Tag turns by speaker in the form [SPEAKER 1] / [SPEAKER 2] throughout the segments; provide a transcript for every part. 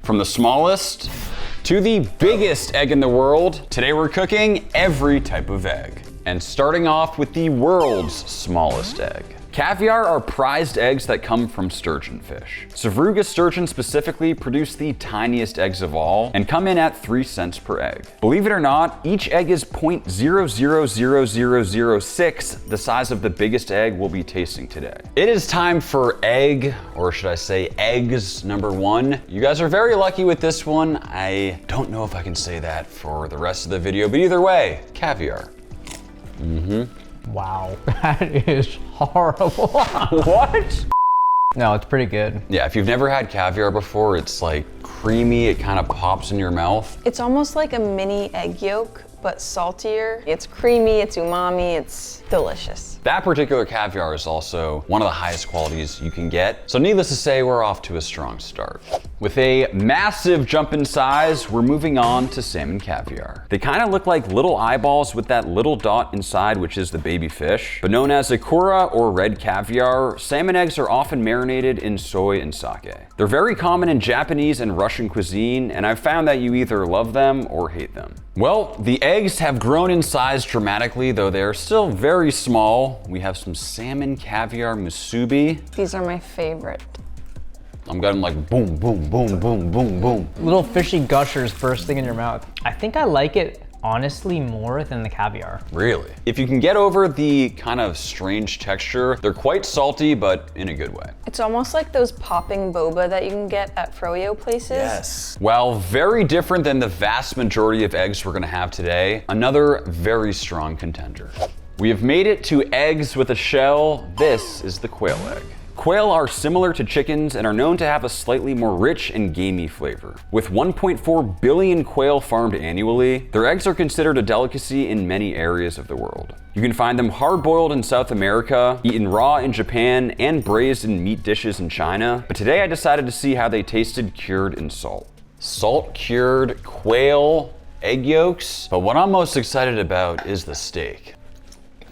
[SPEAKER 1] From the smallest to the biggest egg in the world, today we're cooking every type of egg. And starting off with the world's smallest egg. Caviar are prized eggs that come from sturgeon fish. Sevruga sturgeon specifically produce the tiniest eggs of all and come in at 3 cents per egg. Believe it or not, each egg is 0.000006 the size of the biggest egg we'll be tasting today. It is time for egg, or should I say eggs number 1. You guys are very lucky with this one. I don't know if I can say that for the rest of the video, but either way, caviar.
[SPEAKER 2] Wow, that is horrible.
[SPEAKER 1] What?
[SPEAKER 2] No, it's pretty good.
[SPEAKER 1] Yeah, if you've never had caviar before, it's like creamy, it kind of pops in your mouth.
[SPEAKER 3] It's almost like a mini egg yolk, but saltier. It's creamy, it's umami, it's delicious.
[SPEAKER 1] That particular caviar is also one of the highest qualities you can get. So needless to say, we're off to a strong start. With a massive jump in size, we're moving on to salmon caviar. They kind of look like little eyeballs with that little dot inside, which is the baby fish. But known as akura or red caviar, salmon eggs are often marinated in soy and sake. They're very common in Japanese and Russian cuisine, and I've found that you either love them or hate them. Well, the eggs have grown in size dramatically, though they are still very small. We have some salmon caviar musubi.
[SPEAKER 3] These are my favorite.
[SPEAKER 1] I'm getting like boom, boom, boom, boom, boom, boom.
[SPEAKER 2] Little fishy gushers bursting in your mouth. I think I like it honestly more than the caviar.
[SPEAKER 1] Really? If you can get over the kind of strange texture, they're quite salty, but in a good way.
[SPEAKER 3] It's almost like those popping boba that you can get at froyo places.
[SPEAKER 1] Yes. While very different than the vast majority of eggs we're gonna have today, another very strong contender. We have made it to eggs with a shell. This is the quail egg. Quail are similar to chickens and are known to have a slightly more rich and gamey flavor. With 1.4 billion quail farmed annually, their eggs are considered a delicacy in many areas of the world. You can find them hard-boiled in South America, eaten raw in Japan, and braised in meat dishes in China. But today I decided to see how they tasted cured in salt. Salt-cured quail egg yolks. But what I'm most excited about is the steak.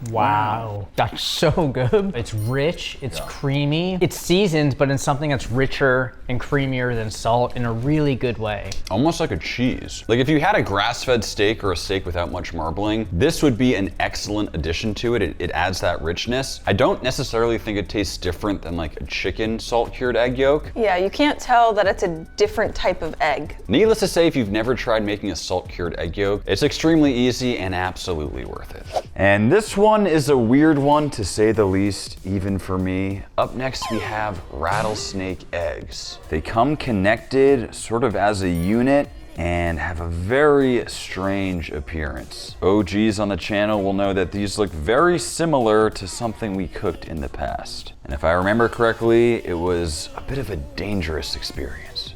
[SPEAKER 2] Wow, that's so good. It's rich, it's creamy. It's seasoned, but in something that's richer and creamier than salt in a really good way.
[SPEAKER 1] Almost like a cheese. Like if you had a grass-fed steak or a steak without much marbling, this would be an excellent addition to it. It adds that richness. I don't necessarily think it tastes different than like a chicken salt-cured egg yolk.
[SPEAKER 3] Yeah, you can't tell that it's a different type of egg.
[SPEAKER 1] Needless to say, if you've never tried making a salt-cured egg yolk, it's extremely easy and absolutely worth it. And this one is a weird one to say the least, even for me. Up next we have rattlesnake eggs. They come connected sort of as a unit and have a very strange appearance. OGs on the channel will know that these look very similar to something we cooked in the past. And if I remember correctly, it was a bit of a dangerous experience.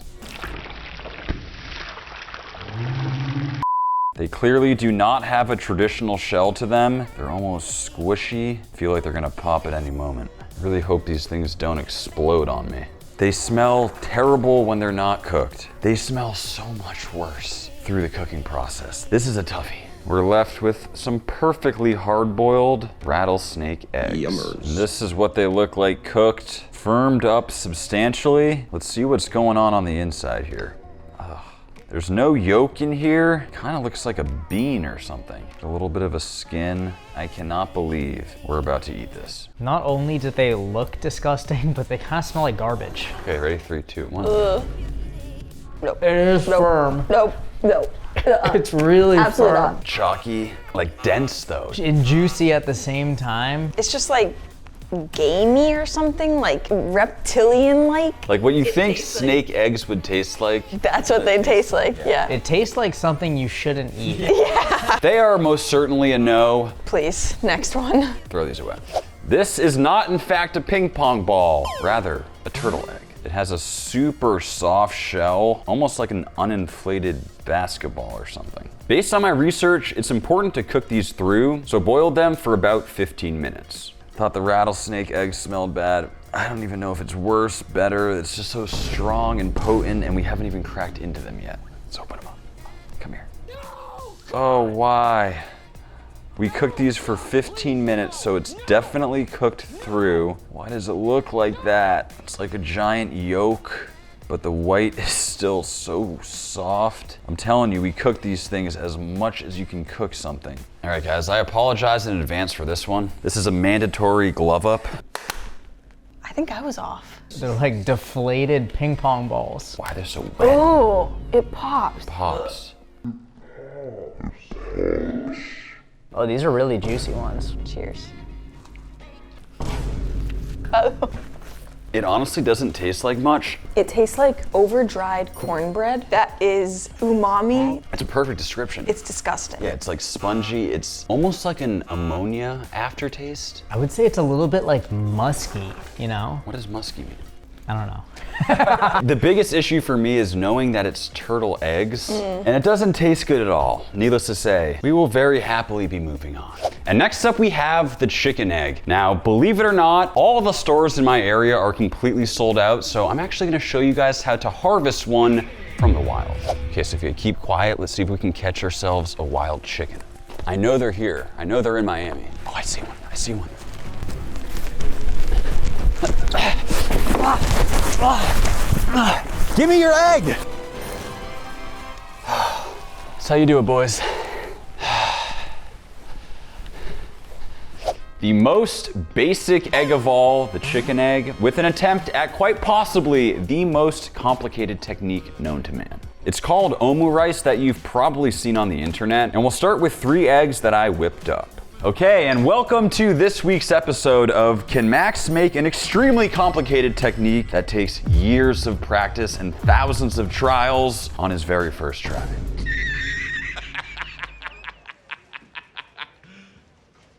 [SPEAKER 1] They clearly do not have a traditional shell to them. They're almost squishy. I feel like they're gonna pop at any moment. I really hope these things don't explode on me. They smell terrible when they're not cooked. They smell so much worse through the cooking process. This is a toughie. We're left with some perfectly hard-boiled rattlesnake eggs.
[SPEAKER 4] Yummers.
[SPEAKER 1] And this is what they look like cooked, firmed up substantially. Let's see what's going on the inside here. There's no yolk in here. Kind of looks like a bean or something. A little bit of a skin. I cannot believe we're about to eat this.
[SPEAKER 2] Not only do they look disgusting, but they kind of smell like garbage.
[SPEAKER 1] Okay, ready? 3, 2, 1.
[SPEAKER 3] Nope.
[SPEAKER 2] It is firm.
[SPEAKER 3] Nope. Nope.
[SPEAKER 2] It's really
[SPEAKER 3] Absolutely
[SPEAKER 2] firm.
[SPEAKER 3] not.
[SPEAKER 1] Chalky, like dense though.
[SPEAKER 2] And juicy at the same time.
[SPEAKER 3] It's just like gamey or something, like reptilian-like.
[SPEAKER 1] Like what you think snake eggs would taste like.
[SPEAKER 3] That's what they taste like, yeah.
[SPEAKER 2] It tastes like something you shouldn't eat.
[SPEAKER 1] They are most certainly a no.
[SPEAKER 3] Please, next one.
[SPEAKER 1] Throw these away. This is not in fact a ping pong ball, rather a turtle egg. It has a super soft shell, almost like an uninflated basketball or something. Based on my research, it's important to cook these through, so boil them for about 15 minutes. Thought the rattlesnake egg smelled bad. I don't even know if it's worse, better. It's just so strong and potent, and we haven't even cracked into them yet. Let's open them up. Come here. Oh, why? We cooked these for 15 minutes, so it's definitely cooked through. Why does it look like that? It's like a giant yolk. but the white is still so soft. I'm telling you, we cook these things as much as you can cook something. All right, guys, I apologize in advance for this one. This is a mandatory glove up.
[SPEAKER 3] I think I was off.
[SPEAKER 2] They're like deflated ping pong balls.
[SPEAKER 1] Why they're so wet?
[SPEAKER 3] Oh, it pops.
[SPEAKER 1] Pops.
[SPEAKER 2] Oh, these are really juicy ones.
[SPEAKER 3] Cheers.
[SPEAKER 1] It honestly doesn't taste like much.
[SPEAKER 3] It tastes like over-dried cornbread. That is umami.
[SPEAKER 1] It's a perfect description.
[SPEAKER 3] It's disgusting.
[SPEAKER 1] Yeah, it's like spongy. It's almost like an ammonia aftertaste.
[SPEAKER 2] I would say it's a little bit like musky, you know?
[SPEAKER 1] What does musky mean?
[SPEAKER 2] I don't know.
[SPEAKER 1] The biggest issue for me is knowing that it's turtle eggs, and it doesn't taste good at all. Needless to say, we will very happily be moving on. And next up we have the chicken egg. Now, believe it or not, all of the stores in my area are completely sold out, so I'm actually gonna show you guys how to harvest one from the wild. Okay, so if you keep quiet, let's see if we can catch ourselves a wild chicken. I know they're here. I know they're in Miami. Oh, I see one, I see one. Give me your egg! That's how you do it, boys. The most basic egg of all, the chicken egg, with an attempt at quite possibly the most complicated technique known to man. It's called omu rice that you've probably seen on the internet, and we'll start with 3 eggs that I whipped up. Okay, and welcome to this week's episode of Can Max Make an Extremely Complicated Technique That Takes Years of Practice and thousands of trials on his very first try?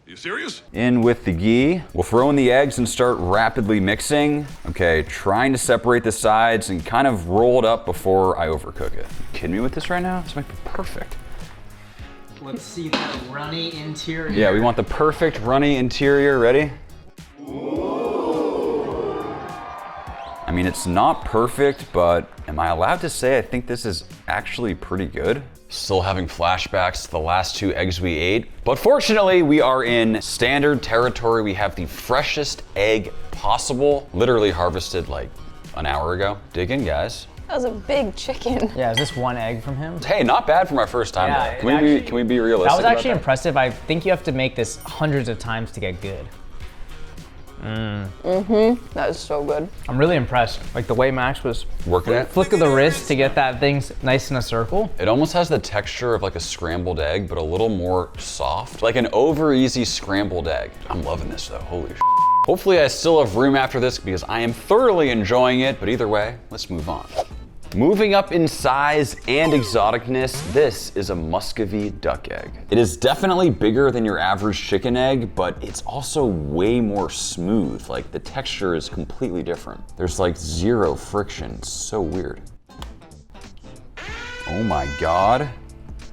[SPEAKER 4] You serious?
[SPEAKER 1] In with the ghee. We'll throw in the eggs and start rapidly mixing. Okay, trying to separate the sides and kind of roll it up before I overcook it. You kidding me with this right now? This might be perfect.
[SPEAKER 2] Let's see that runny interior.
[SPEAKER 1] Yeah, we want the perfect runny interior. Ready? I mean, it's not perfect, but am I allowed to say I think this is actually pretty good? Still having flashbacks to the last 2 eggs we ate, but fortunately we are in standard territory. We have the freshest egg possible, literally harvested like an hour ago. Dig in, guys.
[SPEAKER 3] That was a big chicken.
[SPEAKER 2] Yeah, is this 1 egg from him?
[SPEAKER 1] Hey, not bad for my first time.
[SPEAKER 2] Yeah,
[SPEAKER 1] Though. Can we be realistic?
[SPEAKER 2] That was actually
[SPEAKER 1] about
[SPEAKER 2] impressive. I think you have to make this hundreds of times to get good.
[SPEAKER 3] That is so good.
[SPEAKER 2] I'm really impressed. Like the way Max was
[SPEAKER 1] Working it?
[SPEAKER 2] flick of the wrist to get that thing nice in a circle.
[SPEAKER 1] It almost has the texture of like a scrambled egg, but a little more soft. Like an over easy scrambled egg. I'm loving this though, holy sh**. Hopefully I still have room after this because I am thoroughly enjoying it, but either way, let's move on. Moving up in size and exoticness, this is a Musky Duck egg. It is definitely bigger than your average chicken egg, but it's also way more smooth. Like the texture is completely different. There's like 0 friction, it's so weird. Oh my God,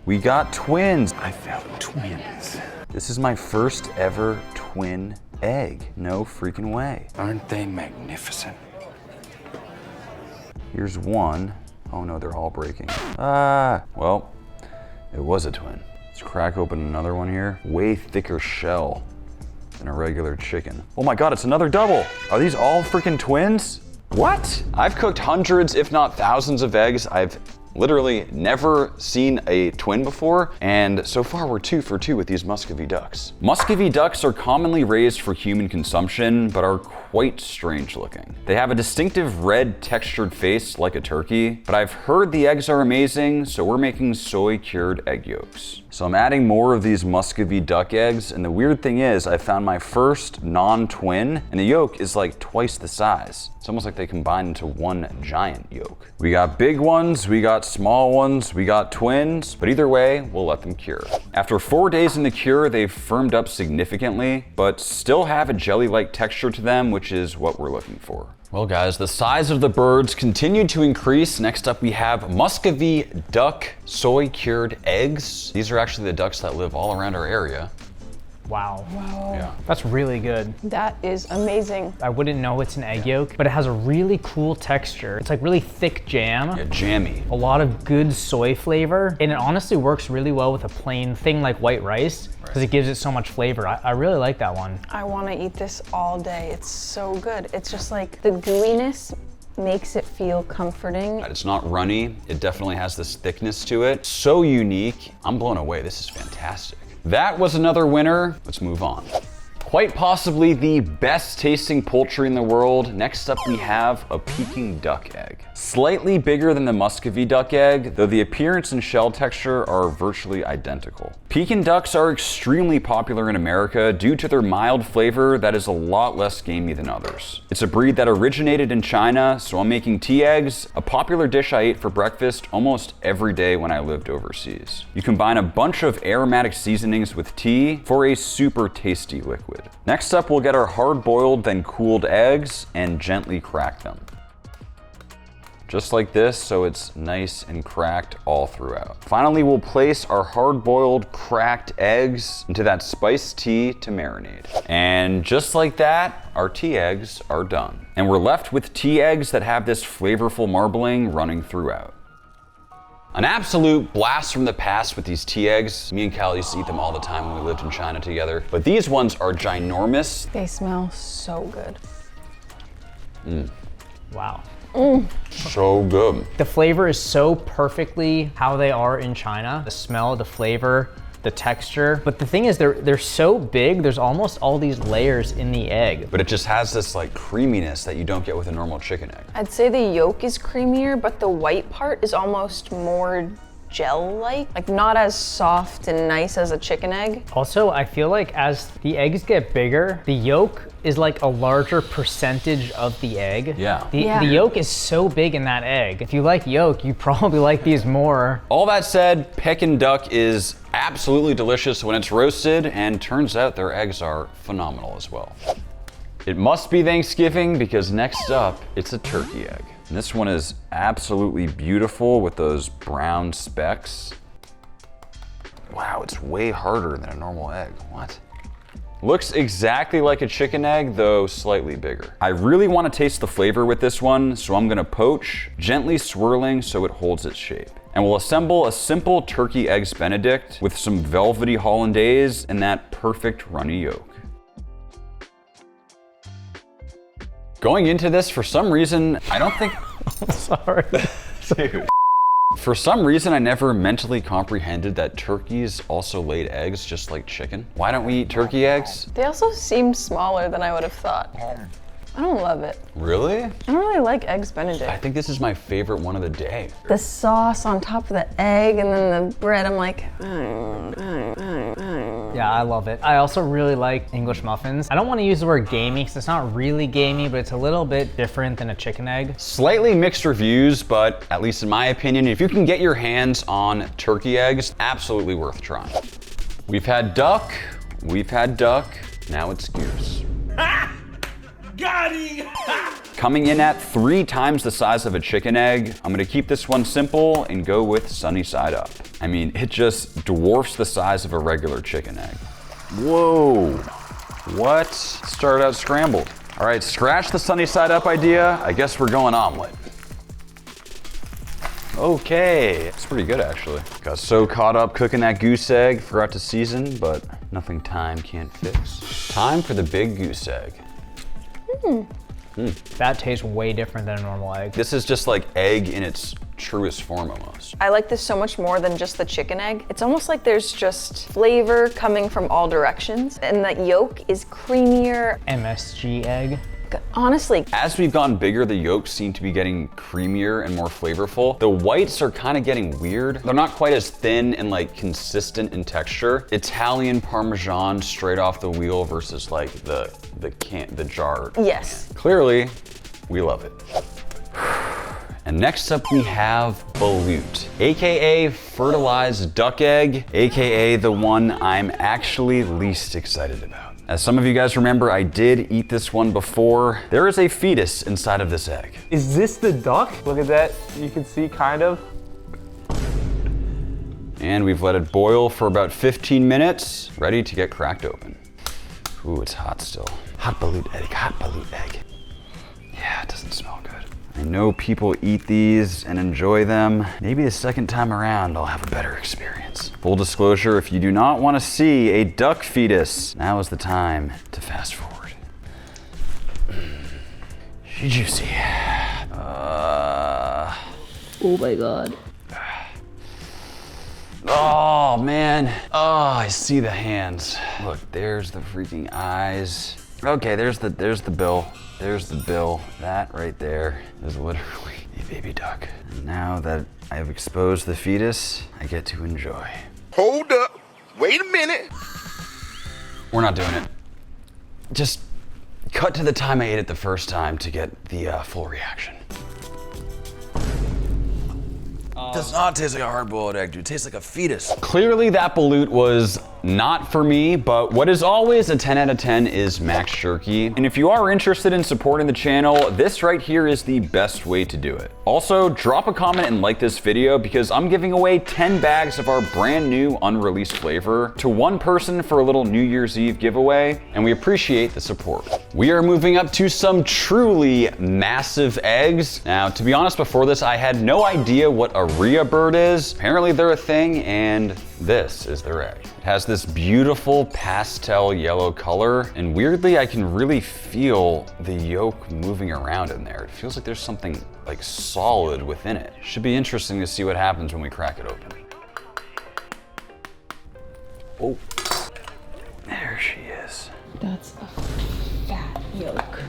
[SPEAKER 1] we got twins. I found twins. This is my first ever twin egg. No freaking way.
[SPEAKER 4] Aren't they magnificent?
[SPEAKER 1] Here's one. Oh no, they're all breaking. Well, it was a twin. Let's crack open another one here. Way thicker shell than a regular chicken. Oh my God, it's another double. Are these all freaking twins? What? I've cooked hundreds, if not thousands of eggs. I've literally never seen a twin before, and so far we're 2 for 2 with these Musky ducks. Musky ducks are commonly raised for human consumption, but are quite strange looking. They have a distinctive red textured face like a turkey, but I've heard the eggs are amazing, so we're making soy cured egg yolks. So I'm adding more of these Musky duck eggs, and the weird thing is I found my first non-twin, and the yolk is like twice the size. It's almost like they combined into one giant yolk. We got big ones, we got small ones, we got twins, but either way, we'll let them cure. After 4 days in the cure, they've firmed up significantly, but still have a jelly-like texture to them, which is what we're looking for. Well guys, the size of the birds continued to increase. Next up we have Musky duck soy cured eggs. These are actually the ducks that live all around our area.
[SPEAKER 2] Wow.
[SPEAKER 1] Yeah.
[SPEAKER 2] That's really good.
[SPEAKER 3] That is amazing.
[SPEAKER 2] I wouldn't know it's an egg yolk, but it has a really cool texture. It's like really thick jam.
[SPEAKER 1] Yeah, jammy.
[SPEAKER 2] A lot of good soy flavor, and it honestly works really well with a plain thing like white rice because it gives it so much flavor. I really like that one.
[SPEAKER 3] I want to eat this all day. It's so good. It's just like the gooiness makes it feel comforting.
[SPEAKER 1] It's not runny. It definitely has this thickness to it. So unique. I'm blown away. This is fantastic. That was another winner. Let's move on. Quite possibly the best tasting poultry in the world. Next up we have a Peking duck egg. Slightly bigger than the Musky Duck egg, though the appearance and shell texture are virtually identical. Peking ducks are extremely popular in America due to their mild flavor that is a lot less gamey than others. It's a breed that originated in China, so I'm making tea eggs, a popular dish I ate for breakfast almost every day when I lived overseas. You combine a bunch of aromatic seasonings with tea for a super tasty liquid. Next up, we'll get our hard-boiled then cooled eggs and gently crack them. Just like this, so it's nice and cracked all throughout. Finally, we'll place our hard-boiled cracked eggs into that spiced tea to marinate. And just like that, our tea eggs are done. And we're left with tea eggs that have this flavorful marbling running throughout. An absolute blast from the past with these tea eggs. Me and Cal used to eat them all the time when we lived in China together. But these ones are ginormous.
[SPEAKER 3] They smell so good.
[SPEAKER 2] Wow.
[SPEAKER 1] So good.
[SPEAKER 2] The flavor is so perfectly how they are in China. The smell, the flavor, the texture. But the thing is, they're so big, there's almost all these layers in the egg.
[SPEAKER 1] But it just has this like creaminess that you don't get with a normal chicken egg.
[SPEAKER 3] I'd say the yolk is creamier, but the white part is almost more gel-like. Like not as soft and nice as a chicken egg.
[SPEAKER 2] Also, I feel like as the eggs get bigger, the yolk is like a larger percentage of the egg.
[SPEAKER 1] Yeah.
[SPEAKER 2] The yolk is so big in that egg. If you like yolk, you probably like these more.
[SPEAKER 1] All that said, Peking duck is absolutely delicious when it's roasted, and turns out their eggs are phenomenal as well. It must be Thanksgiving because next up, it's a turkey egg. And this one is absolutely beautiful with those brown specks. Wow, it's way harder than a normal egg. What? Looks exactly like a chicken egg, though slightly bigger. I really want to taste the flavor with this one, so I'm gonna poach, gently swirling so it holds its shape. And we'll assemble a simple turkey eggs benedict with some velvety hollandaise and that perfect runny yolk. Going into this, for some reason, I don't think...
[SPEAKER 2] Sorry.
[SPEAKER 1] Dude. For some reason, I never mentally comprehended that turkeys also laid eggs just like chicken. Why don't we eat turkey eggs?
[SPEAKER 3] They also seem smaller than I would have thought. I don't love it.
[SPEAKER 1] Really?
[SPEAKER 3] I don't really like Eggs Benedict.
[SPEAKER 1] I think this is my favorite one of the day.
[SPEAKER 3] The sauce on top of the egg and then the bread, I'm like,
[SPEAKER 2] Yeah, I love it. I also really like English muffins. I don't want to use the word gamey because it's not really gamey, but it's a little bit different than a chicken egg.
[SPEAKER 1] Slightly mixed reviews, but at least in my opinion, if you can get your hands on turkey eggs, absolutely worth trying. We've had duck, now it's goose.
[SPEAKER 4] Got him!
[SPEAKER 1] Coming in at 3 times the size of a chicken egg, I'm gonna keep this one simple and go with sunny side up. I mean, it just dwarfs the size of a regular chicken egg. Whoa, what? Started out scrambled. All right, scratch the sunny side up idea. I guess we're going omelet. Okay, it's pretty good actually. Got so caught up cooking that goose egg, forgot to season, but nothing time can't fix. Time for the big goose egg.
[SPEAKER 2] That tastes way different than a normal egg.
[SPEAKER 1] This is just like egg in its truest form almost.
[SPEAKER 3] I like this so much more than just the chicken egg. It's almost like there's just flavor coming from all directions, and that yolk is creamier.
[SPEAKER 2] MSG egg.
[SPEAKER 3] Honestly,
[SPEAKER 1] As we've gotten bigger, the yolks seem to be getting creamier and more flavorful. The whites are kind of getting weird. They're not quite as thin and like consistent in texture. Italian Parmesan straight off the wheel versus like the jar.
[SPEAKER 3] yes.
[SPEAKER 1] Clearly, we love it. And next up we have Ballute, AKA fertilized duck egg, AKA the one I'm actually least excited about. As some of you guys remember, I did eat this one before. There is a fetus inside of this egg.
[SPEAKER 5] Is this the duck? Look at that. You can see kind of.
[SPEAKER 1] And we've let it boil for about 15 minutes, ready to get cracked open. Ooh, it's hot still. Hot balut egg, hot balut egg. Yeah, it doesn't smell good. I know people eat these and enjoy them. Maybe the second time around, I'll have a better experience. Full disclosure, if you do not want to see a duck fetus, now is the time to fast forward. She juicy.
[SPEAKER 2] Oh my God.
[SPEAKER 1] Oh man. Oh, I see the hands. Look, there's the freaking eyes. Okay, there's the bill. There's the bill. That right there is literally a baby duck. And now that I have exposed the fetus, I get to enjoy.
[SPEAKER 6] Hold up. Wait a minute.
[SPEAKER 1] We're not doing it. Just cut to the time I ate it the first time to get the full reaction. Does not taste like a hard-boiled egg, dude. It tastes like a fetus. Clearly that balut was not for me, but what is always a 10 out of 10 is Max Jerky. And if you are interested in supporting the channel, this right here is the best way to do it. Also, drop a comment and like this video because I'm giving away 10 bags of our brand new unreleased flavor to one person for a little New Year's Eve giveaway, and we appreciate the support. We are moving up to some truly massive eggs. Now, to be honest, before this, I had no idea what Aria bird is. Apparently they're a thing, and this is their egg. It has this beautiful pastel yellow color, and weirdly, I can really feel the yolk moving around in there. It feels like there's something like solid within it. Should be interesting to see what happens when we crack it open. Oh, there she is.
[SPEAKER 7] That's a fat yolk.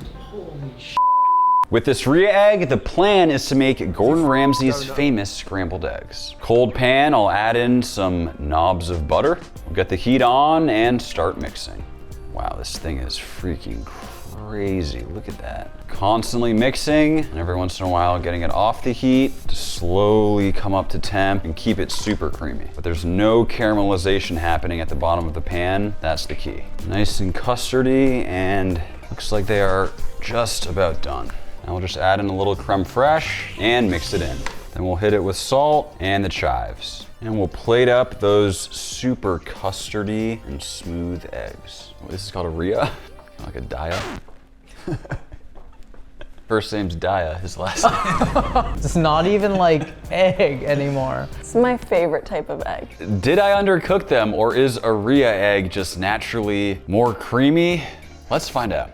[SPEAKER 1] With this Aria egg, the plan is to make Gordon Ramsay's famous scrambled eggs. Cold pan, I'll add in some knobs of butter. We'll get the heat on and start mixing. Wow, this thing is freaking crazy. Look at that. Constantly mixing, and every once in a while getting it off the heat to slowly come up to temp and keep it super creamy. But there's no caramelization happening at the bottom of the pan. That's the key. Nice and custardy, and looks like they are just about done. Now we'll just add in a little creme fraiche and mix it in. Then we'll hit it with salt and the chives. And we'll plate up those super custardy and smooth eggs. Oh, this is called Aria, like a Daya. First name's Daya, his last name.
[SPEAKER 2] It's not even like egg anymore.
[SPEAKER 3] It's my favorite type of egg.
[SPEAKER 1] Did I undercook them, or is Aria egg just naturally more creamy? Let's find out.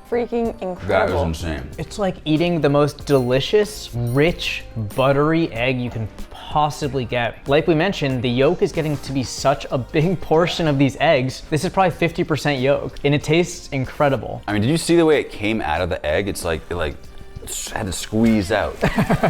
[SPEAKER 3] Freaking
[SPEAKER 1] That
[SPEAKER 3] incredible.
[SPEAKER 1] was insane.
[SPEAKER 2] It's like eating the most delicious, rich, buttery egg you can possibly get. Like we mentioned, the yolk is getting to be such a big portion of these eggs. This is probably 50% yolk, and it tastes incredible.
[SPEAKER 1] I mean, did you see the way it came out of the egg? It's like, it had to squeeze out.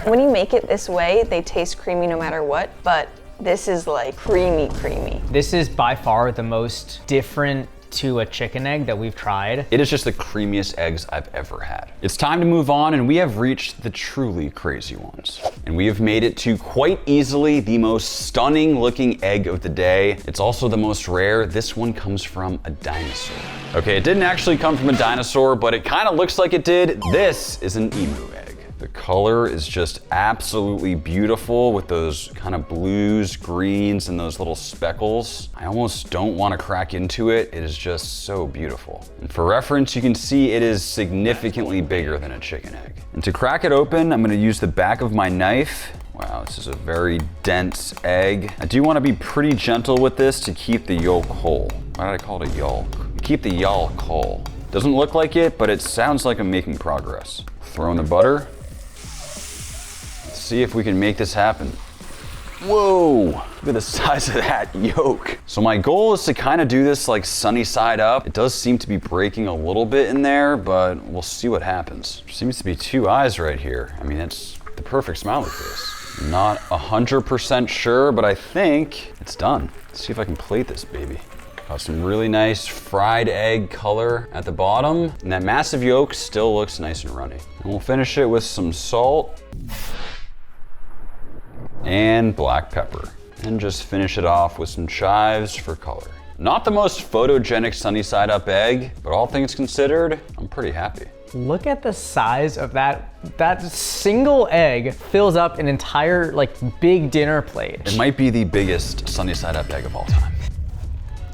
[SPEAKER 3] When you make it this way, they taste creamy no matter what, but this is like creamy, creamy.
[SPEAKER 2] This is by far the most different to a chicken egg that we've tried.
[SPEAKER 1] It is just the creamiest eggs I've ever had. It's time to move on, and we have reached the truly crazy ones. And we have made it to quite easily the most stunning looking egg of the day. It's also the most rare. This one comes from a dinosaur. Okay, it didn't actually come from a dinosaur, but it kind of looks like it did. This is an emu egg. The color is just absolutely beautiful with those kind of blues, greens, and those little speckles. I almost don't want to crack into it. It is just so beautiful. And for reference, you can see it is significantly bigger than a chicken egg. And to crack it open, I'm going to use the back of my knife. Wow, this is a very dense egg. I do want to be pretty gentle with this to keep the yolk whole. Why did I call it a yolk? Keep the yolk whole. Doesn't look like it, but it sounds like I'm making progress. Throw in the butter. See if we can make this happen. Whoa, look at the size of that yolk. So my goal is to kind of do this like sunny side up. It does seem to be breaking a little bit in there, but we'll see what happens. There seems to be two eyes right here. I mean, it's the perfect smiley face. Not 100% sure, but I think it's done. Let's see if I can plate this baby. Got some really nice fried egg color at the bottom, and that massive yolk still looks nice and runny. And we'll finish it with some salt and black pepper, and just finish it off with some chives for color. Not the most photogenic sunny side up egg, but all things considered, I'm pretty happy.
[SPEAKER 2] Look at the size of that single egg fills up an entire like big dinner plate.
[SPEAKER 1] It might be the biggest sunny side up egg of all time.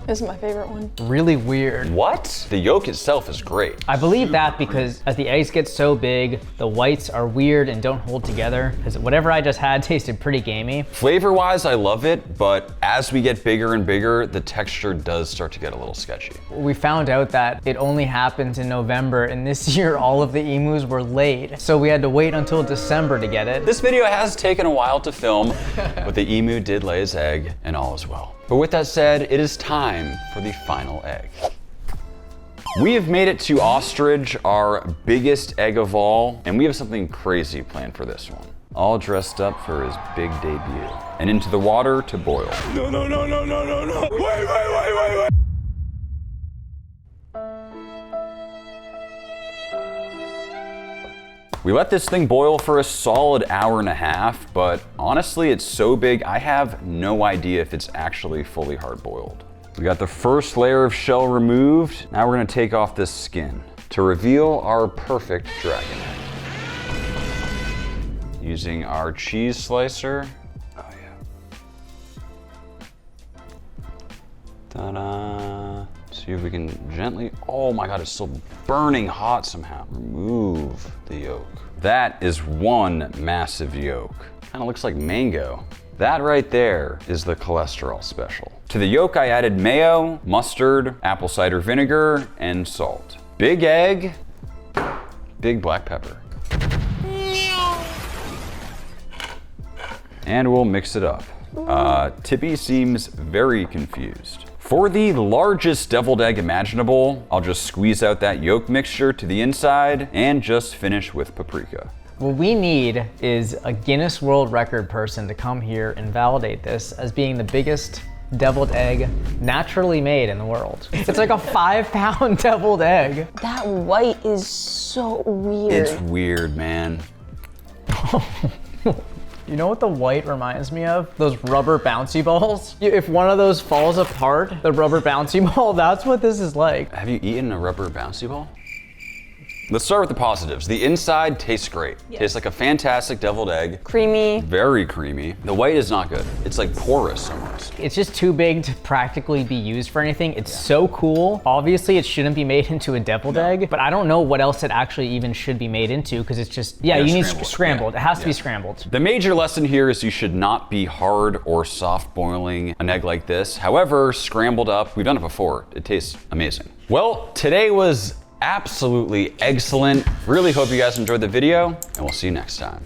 [SPEAKER 3] This is my favorite one.
[SPEAKER 2] Really weird.
[SPEAKER 1] What? The yolk itself is great.
[SPEAKER 2] I believe that because as the eggs get so big, the whites are weird and don't hold together. Because whatever I just had tasted pretty gamey.
[SPEAKER 1] Flavor-wise, I love it, but as we get bigger and bigger, the texture does start to get a little sketchy.
[SPEAKER 2] We found out that it only happens in November, and this year all of the emus were laid. So we had to wait until December to get it.
[SPEAKER 1] This video has taken a while to film, but the emu did lay his egg, and all is well. But with that said, it is time for the final egg. We have made it to Ostrich, our biggest egg of all, and we have something crazy planned for this one. All dressed up for his big debut. And into the water to boil.
[SPEAKER 4] No, no, no, no, no, no, no. Wait.
[SPEAKER 1] We let this thing boil for a solid hour and a half, but honestly, it's so big, I have no idea if it's actually fully hard boiled. We got the first layer of shell removed. Now we're gonna take off this skin to reveal our perfect dragon egg. Using our cheese slicer. Oh yeah. Ta-da. See if we can gently, oh my God, it's still burning hot somehow. Remove the yolk. That is one massive yolk. Kind of looks like mango. That right there is the cholesterol special. To the yolk, I added mayo, mustard, apple cider vinegar, and salt. Big egg, big black pepper. And we'll mix it up. Tippy seems very confused. For the largest deviled egg imaginable, I'll just squeeze out that yolk mixture to the inside and just finish with paprika.
[SPEAKER 2] What we need is a Guinness World Record person to come here and validate this as being the biggest deviled egg naturally made in the world. It's like a 5-pound deviled egg.
[SPEAKER 3] That white is so weird.
[SPEAKER 1] It's weird, man.
[SPEAKER 2] You know what the white reminds me of? Those rubber bouncy balls. If one of those falls apart, the rubber bouncy ball, that's what this is like.
[SPEAKER 1] Have you eaten a rubber bouncy ball? Let's start with the positives. The inside tastes great. Tastes like a fantastic deviled egg.
[SPEAKER 3] Creamy.
[SPEAKER 1] Very creamy. The white is not good. It's like porous almost.
[SPEAKER 2] It's just too big to practically be used for anything. It's so cool. Obviously, it shouldn't be made into a deviled egg, but I don't know what else it actually even should be made into because it's just, you need scrambled. It has to be scrambled.
[SPEAKER 1] The major lesson here is you should not be hard or soft boiling an egg like this. However, scrambled up, we've done it before. It tastes amazing. Well, today was absolutely excellent. Really hope you guys enjoyed the video, and we'll see you next time.